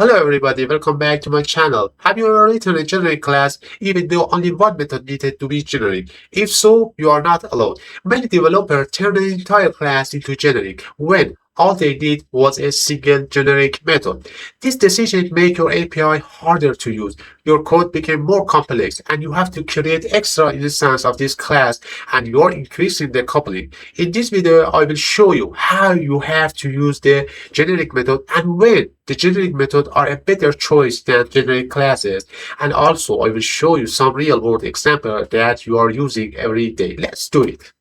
Hello everybody, welcome back to my channel. Have you ever written a generic class even though only one method needed to be generic? If so, you are not alone. Many developers turn an entire class into generic when all they did was a single generic method. This decision made your API harder to use. Your code became more complex and you have to create extra instances of this class and you're increasing the coupling. In this video, I will show you how you have to use the generic method and when the generic method are a better choice than generic classes. And also, I will show you some real-world example that you are using every day. Let's do it.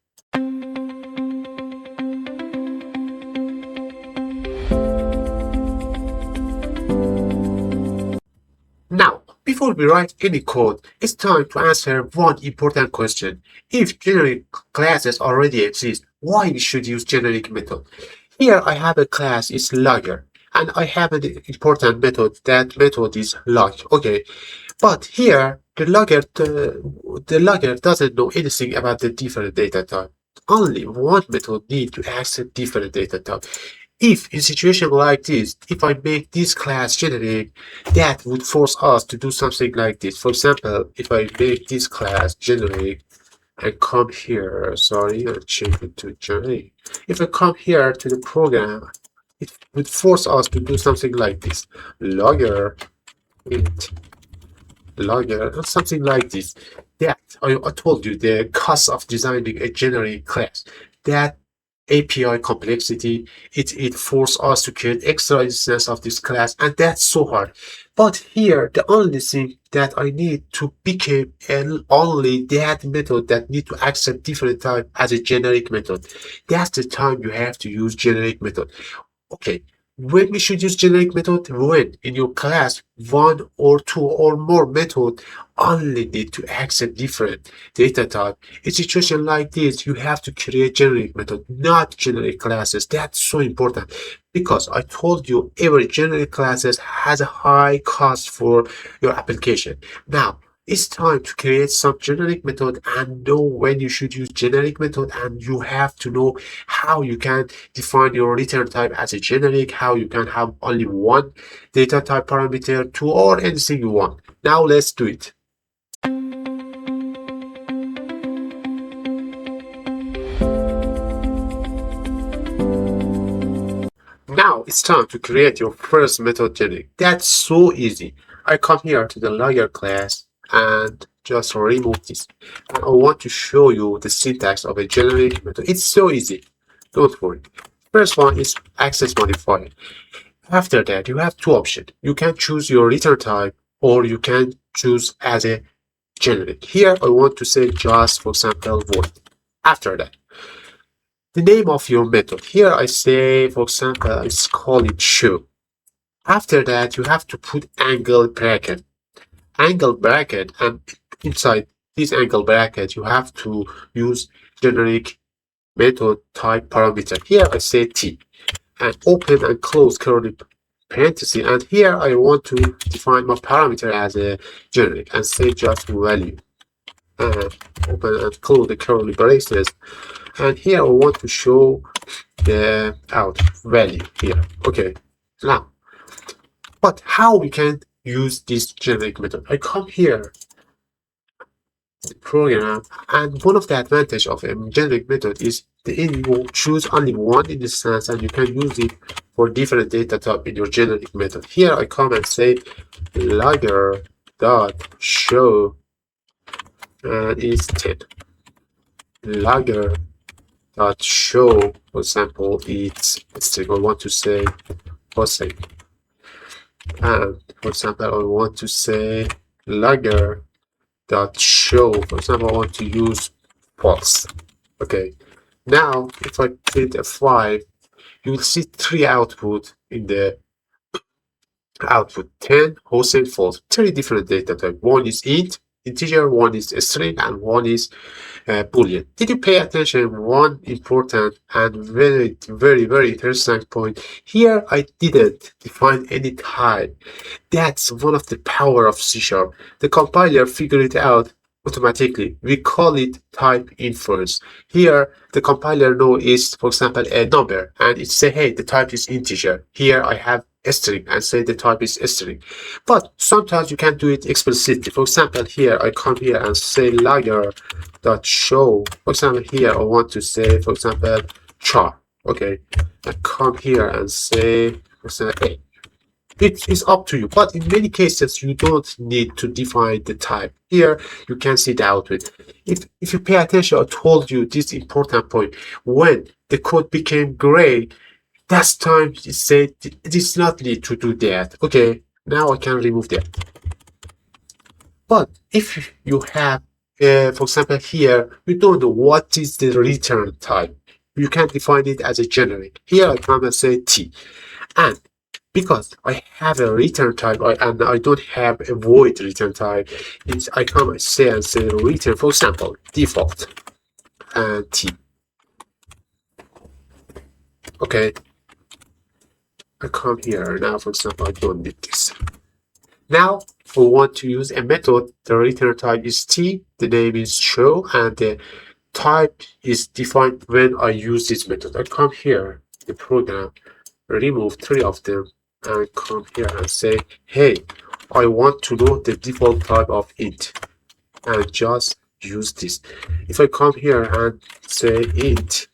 Now, before we write any code, it's time to answer one important question. If generic classes already exist, why we should use generic method? Here I have a class is logger, and I have an important method. That method is log. Okay, but here the logger doesn't know anything about the different data type. Only one method needs to access different data type. If in situation like this, if I make this class generic, that would force us to do something like this. For example, if I make this class generic and come here, sorry, I'll change it to generic. If I come here to the program, it would force us to do something like this. Logger, int, logger, or something like this. That, I told you, the cost of designing a generic class. That API complexity, it forces us to create extra instances of this class, and that's so hard. But here, the only thing that I need to become only that method that need to accept different type as a generic method. That's the time you have to use generic method. Okay, when we should use generic method? When in your class, one or two or more method only need to accept different data type. In a situation like this, you have to create generic method, not generic classes. That's so important because I told you every generic classes has a high cost for your application. Now, it's time to create some generic method and know when you should use generic method, and you have to know how you can define your return type as a generic, how you can have only one data type parameter, two, or anything you want. Now let's do it. Now it's time to create your first method generic. That's so easy. I come here to the logger class and just remove this. And I want to show you the syntax of a generic method. It's so easy. Don't worry. First one is access modifier. After that, you have two options. You can choose your return type or you can choose as a generic. Here, I want to say just, for example, void. After that, the name of your method. Here I say, for example, I call it show. After that, you have to put angle bracket. Angle bracket, and inside this angle bracket you have to use generic method type parameter. Here I say t and open and close curly parenthesis, and here I want to define my parameter as a generic and say just value and open and close the curly braces, and here I want to show the out value here. Okay, now but how we can use this generic method? I come here the program, and one of the advantage of a generic method is you choose only one instance and you can use it for different data type in your generic method. Here I come and say logger dot show and is 10. Logger dot show, for example, it's I want to say cosine. And for example, I want to say logger dot show. For example, I want to use false. Okay. Now, if I print a 5, you will see three output in the output: 10, Hossein, false. Three different data type. One is int, integer, one is a string, and one is Boolean. Did you pay attention? One important and very interesting point. Here I didn't define any type. That's one of the power of C#. The compiler figured it out automatically. We call it type inference. Here, the compiler know is, for example, a number, and it say, hey, the type is integer. Here I have a string and say the type is a string. But sometimes you can do it explicitly. For example, here I come here and say layer dot show. For example, here I want to say, for example, char. Okay, I come here and say, for example, a. It is up to you, but in many cases you don't need to define the type. Here you can see the output. If you pay attention, I told you this important point. When the code became gray, that's time it said it is not need to do that. Okay, now I can remove that. But if you have, for example, here you don't know what is the return type, you can define it as a generic. Here I come and say T, and because I have a return type and I don't have a void return type, I come and say return, for example, default and T. Okay, I come here now, for example, I don't need this. Now we want to use a method. The return type is T, the name is show, and the type is defined when I use this method. I come here, the program, remove 3 of them, and come here and say, hey, I want to know the default type of int, and just use this. If I come here and say int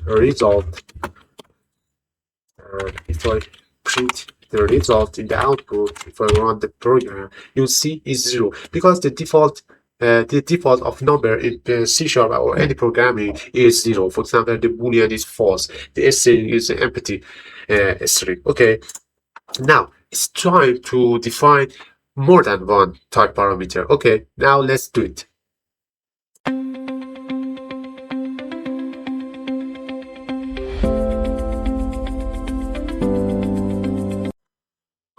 result, and if I print the result in the output, if I run the program, you'll see is 0, because the default of number in C# or any programming is 0. For example, the boolean is false, the string is an empty string. Okay, now it's time to define more than one type parameter. Okay, now let's do it.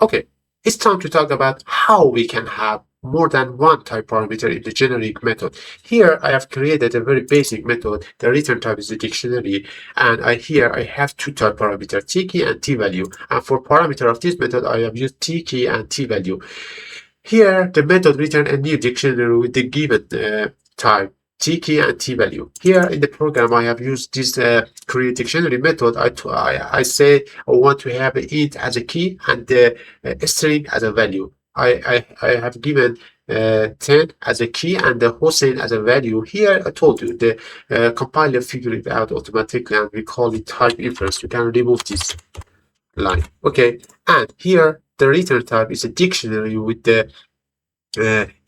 Okay, it's time to talk about how we can have more than one type parameter in the generic method. Here I have created a very basic method. The return type is a dictionary, and here I have 2 type parameters, t-key and t-value. And for parameter of this method, I have used t-key and t-value. Here the method return a new dictionary with the given type, t-key and t-value. Here in the program, I have used this create dictionary method. I say I want to have an int as a key and the string as a value. I have given 10 as a key and the Hossein as a value. Here I told you the compiler figured it out automatically, and we call it type inference. You can remove this line. Okay, and here the return type is a dictionary with the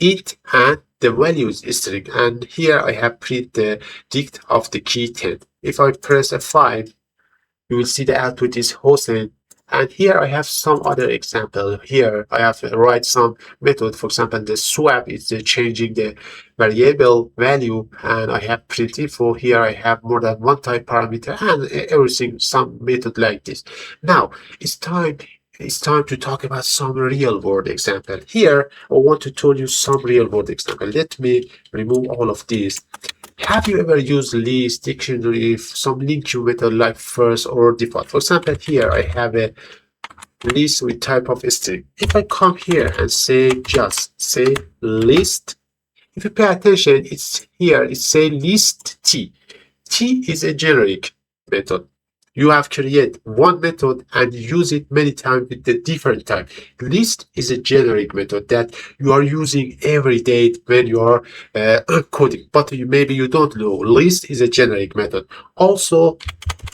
int and the values string, and here I have print the dict of the key 10. If I press F5, you will see the output is Hossein. And here I have some other example. Here I have write some method. For example, the swap is changing the variable value, and I have print info. Here I have more than one type parameter and everything, some method like this. Now it's time to talk about some real world example. Here I want to tell you some real world example. Let me remove all of these. Have you ever used list, dictionary, some LINQ method like FirstOrDefault? For example, here I have a list with type of string. If I come here and just say list, if you pay attention, it's here, it say list T. T is a generic method. You have created one method and use it many times with the different type. List is a generic method that you are using every day when you are coding, but maybe you don't know. List is a generic method. Also,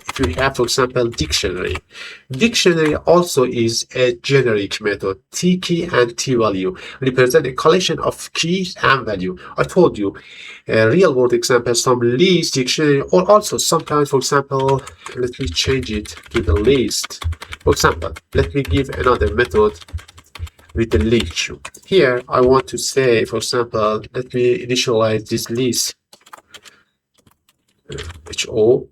if you have, for example, dictionary. Dictionary also is a generic method. T-key and t-value represent a collection of keys and value. I told you, real world example, some list, dictionary, or also sometimes, for example, let me change it to the list. For example, let me give another method with the LINQ. Here, I want to say, for example, let me initialize this list, HO,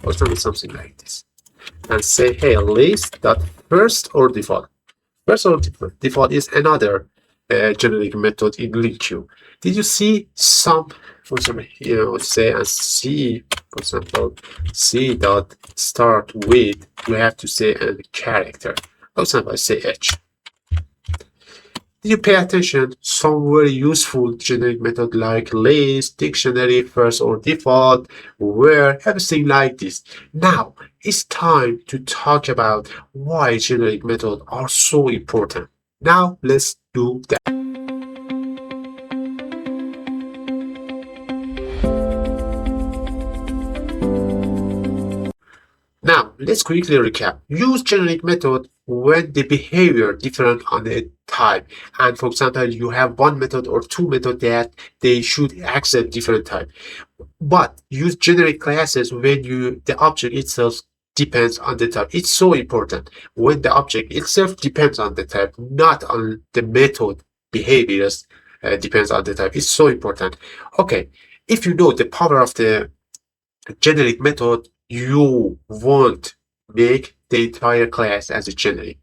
or something like this, and say, hey, list dot FirstOrDefault. FirstOrDefault is another generic method in LINQ. Did you see some, for example, say and C, for example, C dot start with, you have to say a character. For example, I say H. Did you pay attention? Some very useful generic method like list, dictionary, first or default, where everything like this. Now it's time to talk about why generic methods are so important. Now let's do that. Now, let's quickly recap. Use generic method when the behavior different on the type. And for example, you have one method or two method that they should accept different type. But use generic classes when the object itself depends on the type. It's so important when the object itself depends on the type, not on the method behaviors depends on the type. It's so important. Okay, if you know the power of the generic method, you won't make the entire class as a generic.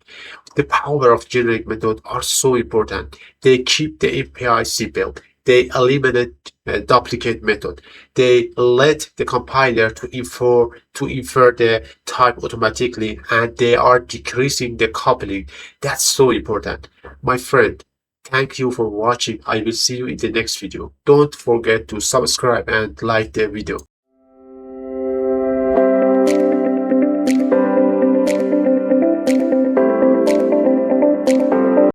The power of generic method are so important. They keep the API simple. They eliminate duplicate method. They let the compiler to infer the type automatically, and they are decreasing the coupling. That's so important. My friend, thank you for watching. I will see you in the next video. Don't forget to subscribe and like the video.